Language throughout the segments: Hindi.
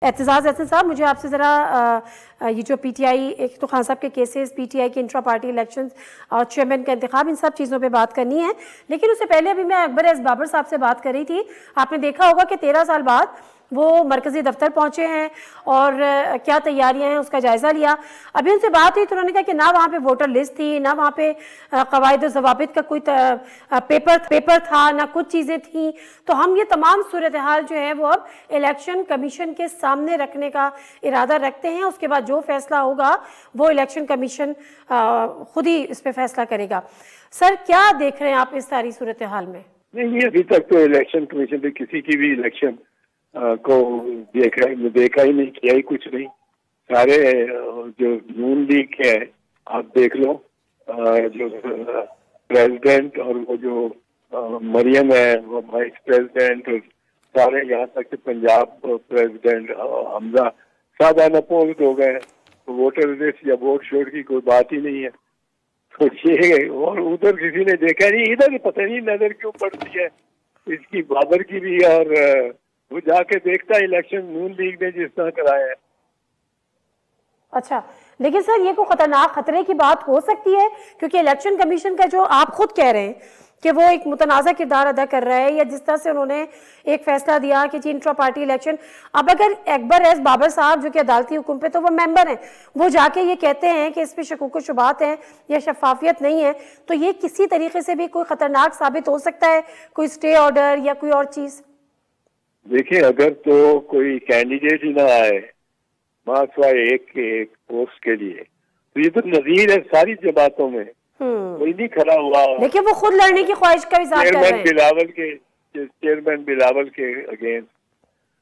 एतजाज़ अहसन साहब, मुझे आपसे ज़रा ये जो पीटीआई, एक तो खान साहब के केसेस, पीटीआई के इंट्रा पार्टी इलेक्शंस और चेयरमैन का इंतखाब, इन सब चीज़ों पे बात करनी है। लेकिन उससे पहले अभी मैं अकबर एस बाबर साहब से बात कर रही थी। आपने देखा होगा कि 13 साल बाद वो मरकज़ी दफ्तर पहुँचे हैं और क्या तैयारियां हैं उसका जायज़ा लिया। अभी उनसे बात हुई तो उन्होंने कहा कि ना वहाँ पे वोटर लिस्ट थी, ना वहाँ पे कवायद और ज़वाबित का कोई पेपर था, ना कुछ चीज़ें थी। तो हम ये तमाम सूरत हाल जो है वो अब इलेक्शन कमीशन के सामने रखने का इरादा रखते हैं। उसके बाद जो फैसला होगा वो इलेक्शन कमीशन खुद ही इस पर फैसला करेगा। सर, क्या देख रहे हैं आप इस सारी सूरत हाल में? नहीं, अभी तक तो इलेक्शन कमीशन ने किसी की भी इलेक्शन को देखा ही नहीं, किया ही कुछ नहीं। सारे जो नून लीग के है, आप देख लो, जो प्रेसिडेंट और वो जो मरियम है वो वाइस प्रेसिडेंट, और सारे यहाँ तक कि पंजाब प्रेसिडेंट हमजा सब अनअपोज्ड हो गए। तो वोटर लिस्ट या वोट शोट की कोई बात ही नहीं है। तो ये, और उधर किसी ने देखा नहीं, इधर पता नहीं नजर क्यों पड़ती है इसकी बाबर की भी। और वो जाके देखता इलेक्शन नून लीग ने जिस तरह कराया है। अच्छा, लेकिन सर ये कोई खतरनाक खतरे की बात हो सकती है? क्योंकि इलेक्शन कमीशन का जो आप खुद कह रहे हैं कि वो एक मुतनाज़ा किरदार अदा कर रहा है, या जिस तरह से उन्होंने एक फैसला दिया कि जी इंट्रा पार्टी इलेक्शन, अब अगर अकबर एस बाबर साहब जो कि अदालती हुक्म पे तो वो मेंबर हैं, वो जाके ये कहते हैं कि इस पर शकूक शुबात हैं या शफाफियत नहीं है, तो ये किसी तरीके से भी कोई खतरनाक साबित हो सकता है, कोई स्टे ऑर्डर या कोई और चीज़? देखिए, अगर तो कोई कैंडिडेट ही ना आए एक पोस्ट के लिए, तो ये तो नजीर है सारी जमातों में, कोई नहीं खड़ा हुआ। लेकिन वो खुद लड़ने की ख्वाहिश का इज़हार कर रहे हैं। चेयरमैन बिलावल के अगेंस्ट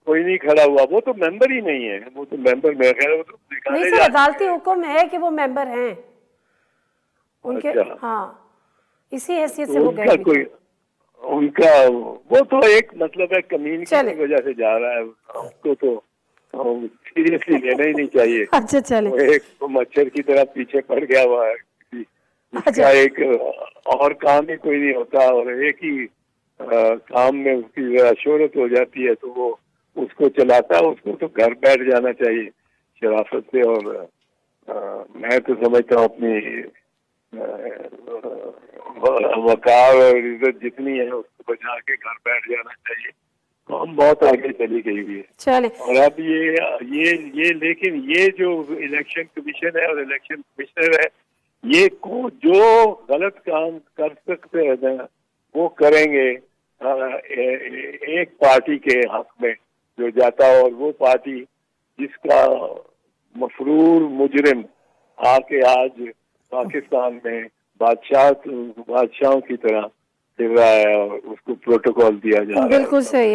कोई नहीं खड़ा हुआ। वो तो मेंबर ही नहीं है, वो तो मेंबर में खैर वो तो नहीं सर, अदालती हुक्म है कि वो मेंबर हैं उनके। अच्छा। हाँ, इसी हैसियत से वो गए। उनका वो तो एक मतलब है कम्युनिटी की वजह से जा रहा है, उसको तो सीरियसली लेना ही नहीं चाहिए। अच्छा, चले। वो एक तो मच्छर की तरह पीछे पड़ गया हुआ है, इसका एक और काम ही कोई नहीं होता, और एक ही काम में उसकी शोहरत हो जाती है, तो वो उसको चलाता है। उसको तो घर बैठ जाना चाहिए शराफत से। और मैं तो समझता हूँ अपनी वकार और इज्जत जितनी है उसको बचा के घर बैठ जाना चाहिए। तो हम बहुत आगे चली गई हुई है। चले। और अब ये लेकिन ये जो इलेक्शन कमीशन है और इलेक्शन कमिश्नर है, ये को जो गलत काम कर सकते हैं ना वो करेंगे एक पार्टी के हक में जो जाता है, और वो पार्टी जिसका मफरूर मुजरिम आके आज पाकिस्तान में बादशाहों की तरह फिर रहा है और उसको प्रोटोकॉल दिया जा रहा है। बिल्कुल सही है।